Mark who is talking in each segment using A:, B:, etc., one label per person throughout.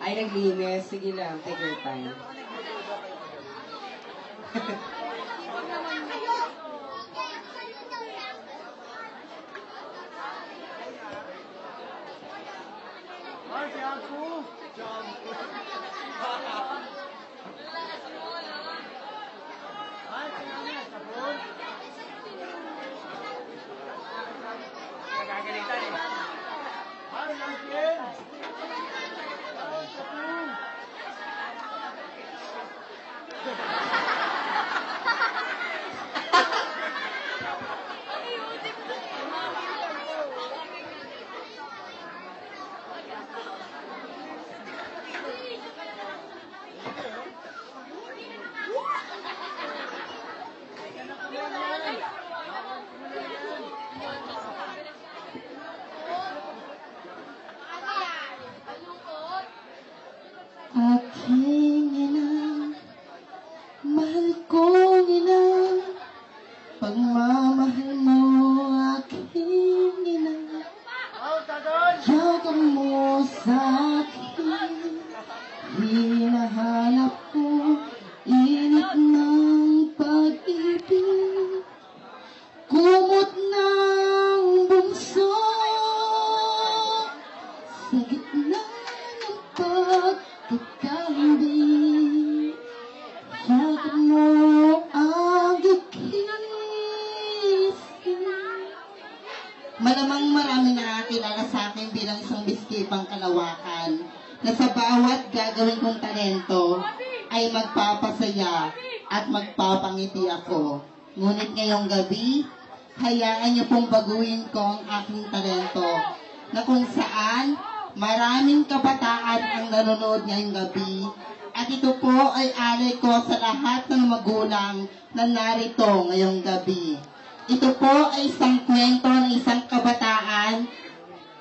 A: Ay, naglinis. Sige lang, take your time.
B: Aking ina, mahal kong ina, pagmamahal mo aking ina, yaga mo sa akin, hinahanap ko, init ng pag-ibig, kumot ng bungso, sa gitna ng pagkakambing, yaga mo ang gigising. Malamang marami nakakilala sa akin bilang isang biskipang kalawakan na sa bawat gagawin kong talento ay magpapasaya at magpapangiti ako. Ngunit ngayong gabi, hayaan niyo pong baguhin ko ang aking talento na kung saan maraming kabataan ang nanonood ngayong gabi at ito po ay alay ko sa lahat ng magulang na narito ngayong gabi. Ito po ay isang kwento ng isang kabataan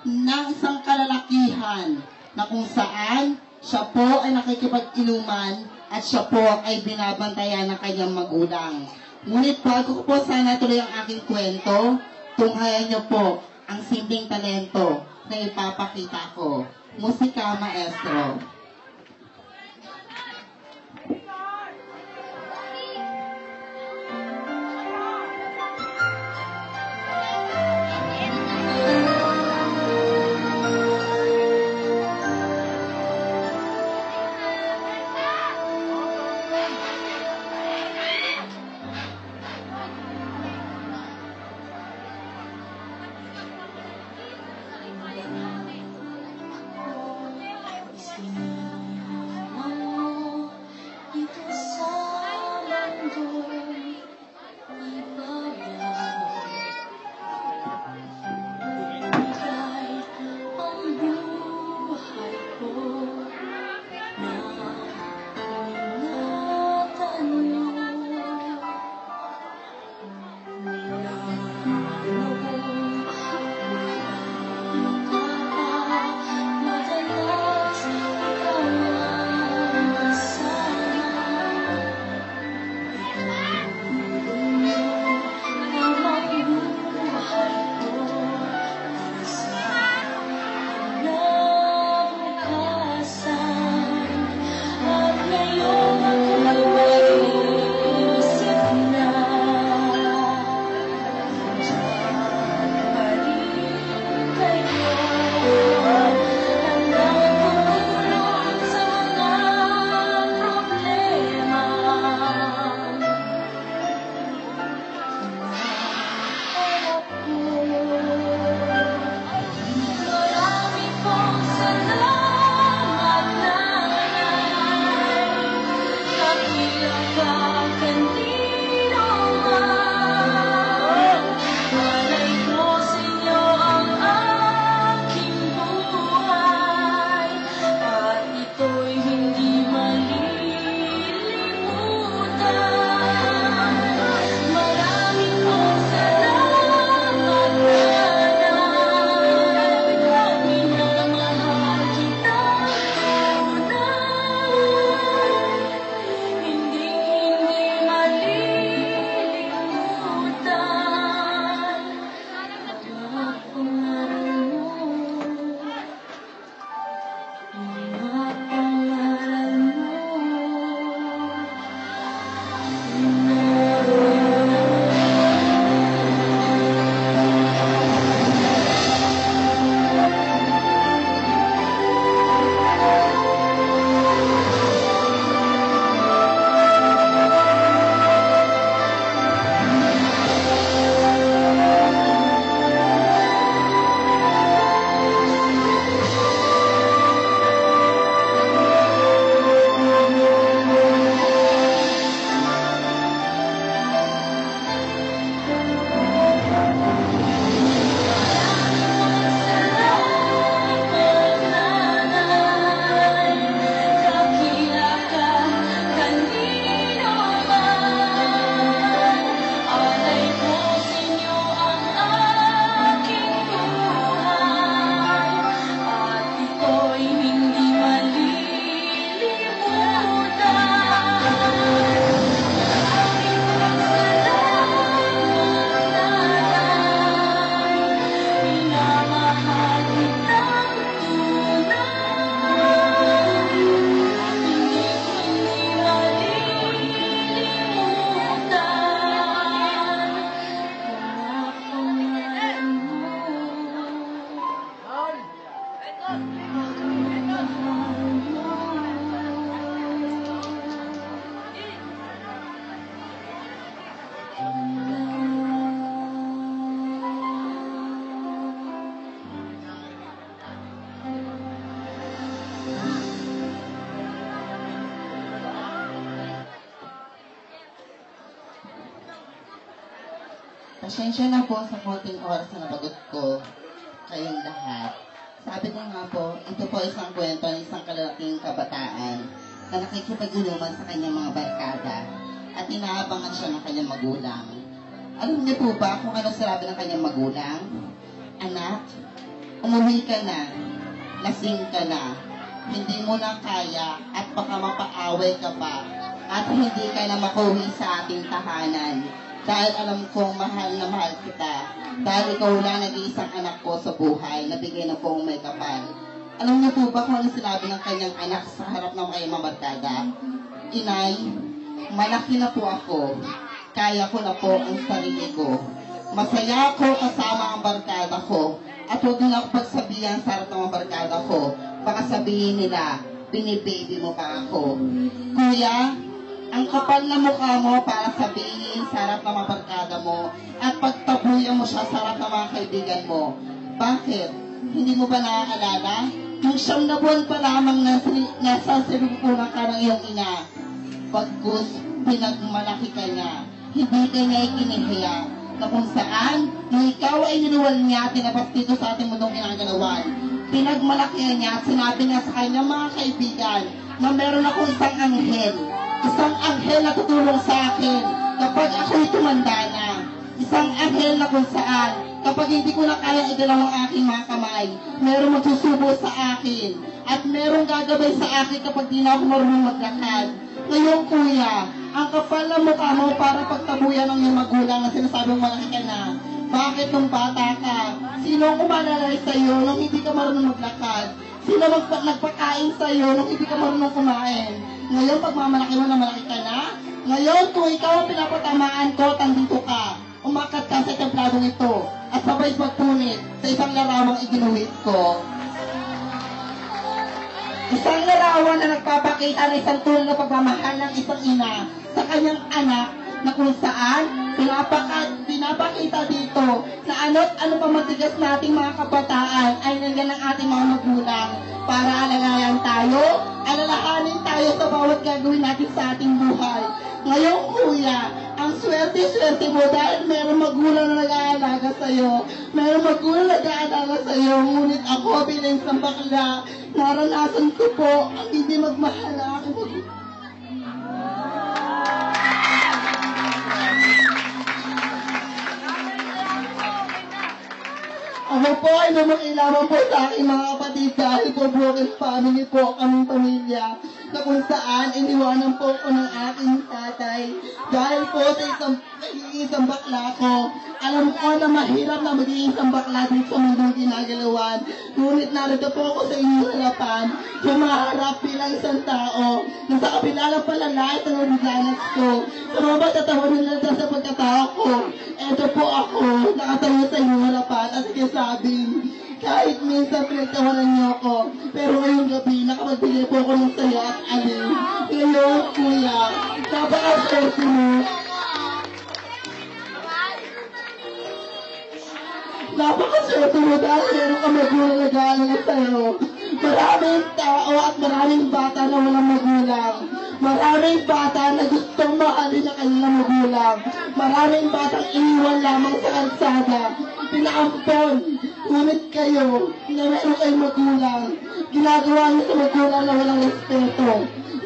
B: ng isang kalalakihan na kung saan siya po ay nakikipag-inuman at siya po ay binabantayan ng kanyang magulang. Ngunit bago ko po sana tuloy ang aking kwento, tunghayan niyo po ang simpleng talento na ipapakita ko. Musika, maestro. Pasensya na po sa konting oras na nabagot ko kayong lahat. Sabi ko nga po, ito po isang kwento ng isang kalalaking kabataan na nakikipag-inuman sa kanyang mga barkada at inaabangan siya ng kanyang magulang. Alam niyo po ba kung ano sinabi ng kanyang magulang? Anak, umuwi ka na, lasing ka na, hindi mo na kaya at baka mapaaway ka pa at hindi ka na makuwi sa ating tahanan dahil alam kong mahal na mahal kita dahil ikaw lang nag-iisang anak ko sa buhay na bigay na pong may kapal. Alam niyo po ba kung ano sinabi ng kanyang anak sa harap ng kanyang mga barkada? Inay, malaki na po ako. Kaya ko na po ang sarili ko. Masaya ako kasama ang barkada ko. At huwag nila ako pagsabihan sa harap ng mga barkada ko. Baka sabihin nila, binibaby mo pa ako. Kuya, ang kapal na mukha mo para sabihin sa harap ng mga barkada mo at pagtabuyan mo siya sa harap ng mga kaibigan mo. Bakit? Hindi mo ba naaalala? Yung 9 na buwan pa lamang nasa sinupunan ka ng iyong ina. Pagkus, pinagmalaki ka niya. Hindi ka niya ikinihiya na kung saan, nung ikaw ay niluwal niya, tinabas dito sa ating mundong ginagalawan. Pinagmalaki niya at sinabi niya sa kanyang mga kaibigan na meron ako isang anghel. Isang anghel na tutulong sa akin kapag ako'y tumanda na. Isang anghel na kung saan, kapag hindi ko na kaya igalaw ang aking mga kamay, merong magsusubo sa akin. At merong gagabay sa akin kapag di na ako marunong maglakad. Ngayon, kuya, ang kapal na mukha mo para pagtabuyan ng iyong magulang na sinasabing malaki ka na. Bakit nung bata ka? Sino ang umalalay sa iyo nung hindi ka marunong maglakad? Sino nagpakain sa iyo nung hindi ka marunong kumain? Ngayon, pagmamalaki mo na malaki ka na? Ngayon, kung ikaw ang pinapatamaan ko, tandito ka. Umakat ka sa templadong ito at sabay pagpunit sa isang larawang iginuhit ko. Isang larawan na nagpapakita ng isang tunay na pagmamahal ng isang ina sa kanyang anak na kung saan pinapakita dito na ano't ano pa matigas nating mga kabataan ay nandiyan ang ating mga magulang para alalayan tayo, alalahanin tayo sa bawat gagawin natin sa ating buhay. Ngayon, kuya, ang swerte-swerte mo dahil meron magulang na nag-aalaga sa'yo. Meron magulang na nag-aalaga sa'yo. Ngunit ako bilang isang bakla, naranasan ko po ang hindi magmahal na aking magulang. Ako po ay namakailaman po sa aking mga kapatid dahil po broken family po kaming pamilya na kung saan iniwanan po ko ng aking tatay dahil po sa isang bakla ko. Alam ko na mahirap na magiging isang bakla din sa mundong ginagalawan. Ngunit narito po ako sa inyong harapan, humaharap bilang isang tao na sa kabila ng palalait na nagdanas ko. Sa mga matatawa nila sa pagkatao ko, eto po ako, nakatayo sa inyong harapan at sinasabing, kahit minsan pinagtawanan niyo ako, pero ngayong gabi, nakapagbigay po ako ng saya at alin. Ngayon, kuya, napaka-swerte mo. Napaka-swerte mo dahil meron ka magulang na nag-aalala sa'yo. Maraming tao at maraming bata na walang magulang. Maraming bata na gustong mahalin ang kanilang magulang. Maraming batang iniwan lamang sa kalsada. Pinaampon. Ngunit kayo, na meron kayong magulang, ginagawa niyo sa magulang na walang respeto.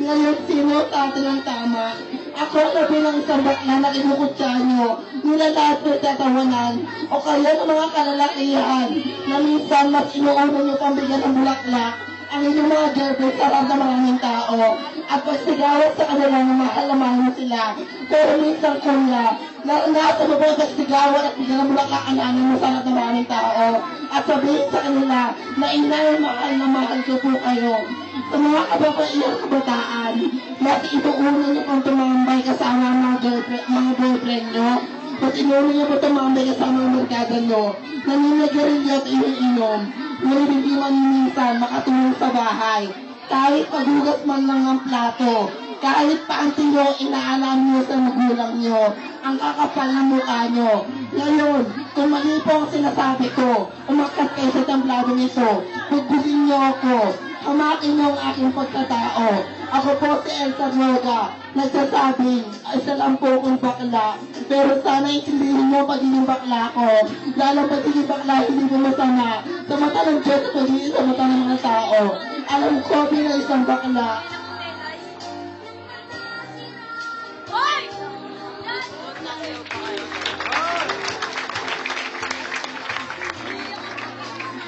B: Ngayon, sino tatay ng tama? Ako na bilang isang bakla na kinukutsa niyo, nilalahad ko tatawanan, o kayo ng mga kalalakihan na minsan mas inuuna niyo pang bigyan ng bulaklak ang inyong mga girlfriend sa harap ng maraming tao at pagsigawat sa kanila na mahal na mahal mo sila. Pero minsan kuya, nasa mo po pagsigawat at bigyan ng bulaklak ang nanin mo sa harap ng maraming tao at sabihin sa kanila na inay na mahal ko po kayo. Sa mga kababaiyang kabataan, mas ituunan niyo pang tumambay kasama ang mga boyfriend nyo. Mas inuunan niyo pang tumambay kasama ang merkado nyo. Naninagarilyo at inom-inom. Ngunit hindi man minsan makatulong sa bahay. Kahit paghugas man lang ng plato, kahit pa ang tiro inaalam niyo sa magulang niyo, ang kakapal ng mukha niyo. Ngayon, kung mali po ang sinasabi ko, umakas kayo sa templadong ito, pagbusin niyo ako, hamakin niyo ang aking pagkatao, Ako po si Elsa Droga, nagsasabing, isa lang po akong bakla. Pero sana intindihin mo pagiging bakla ko. Lalo pagiging bakla, hindi mo masama. Sa mata ng Diyos, pagiging sa mata ng mga tao. Alam ko bilang isang bakla.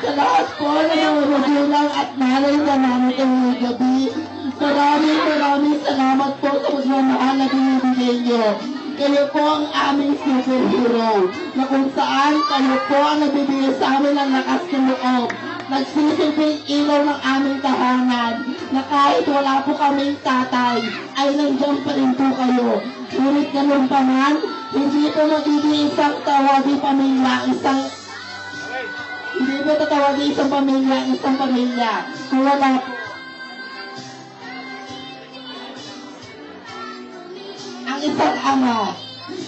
B: Sa lahat po ng mga magulang at nanay na namin ngayong gabi, maraming salamat po sa pagmamahal na binibigay niyo. Kayo po ang aming superhero, na kung saan kayo po ang nagbibigay sa amin ng lakas ng loob. Nagsisilbing ilaw ng aming tahanan, na kahit wala po kaming tatay, ay nandiyan pa rin po kayo. Ngunit ganun pa man, hindi po magiging isang tawaging pamilya, hindi po tatawagin isang pamilya, kung wala po.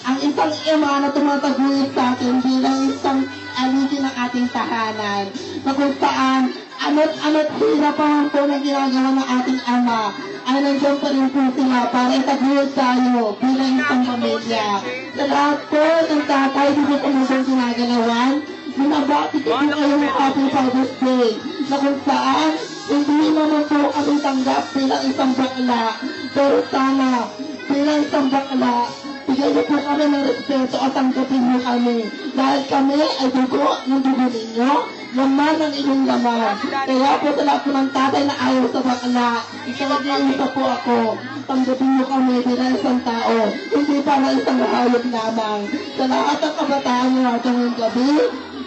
B: Ang isang ama na tumataguyod sa atin bilang isang aligi ng ating tahanan, na kung saan, anot hirap pa man po na ginagawa ng ating ama, ay nandiyan pa rin po sila para itaguyod tayo bilang isang pamilya. Sa lahat po ng tatay, di po kumubang ginagalawan, binabati ko po kayo ng Happy Father's Day, na kung saan, hindi naman po kami tanggap bilang isang bakla. Pero sana, bilang isang bakla, bigyan niyo po kami ng respeto at tanggapin niyo kami. Dahil kami ay dugo ng dugo ninyo, laman ng inyong laman. Kaya po sa lahat po ng tatay na ayaw sa bakla, ikalagay po ako. Tanggapin niyo kami bilang isang tao, hindi para isang hayop lamang. Sa lahat ng kabataan niyo ngayong gabi,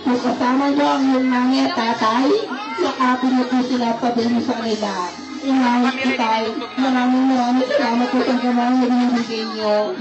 B: kung kasama niyo ang iyong nanay at tatay, yakapin niyo po sila at sabihin niyo sa kanila. Inayos ko tayo. Maraming salamat po sa kamang na binibigay niyo.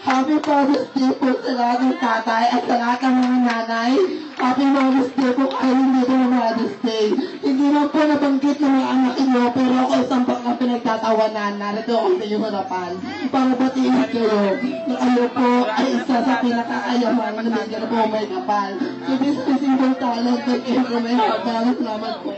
B: Happy Father's Day po sa lahat ng tatay at sa lahat ng mga nanay. Happy Mother's Day po kayo hindi ko ng Mother's Day. Hindi man po nabanggit ng mga anak inyo, pero ako isang bakla pinagtatawanan. Narito ako sa inyong harapan para batiin kayo na kayo po ay isa sa pinakakayaman na bigyan po may kapal. So this is single talent at kayo po may kapal. Salamat po.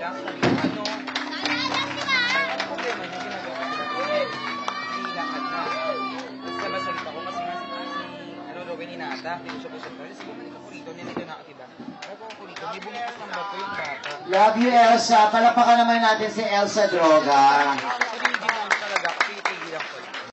C: Love you, Elsa. Palapakan naman natin si Elsa Droga.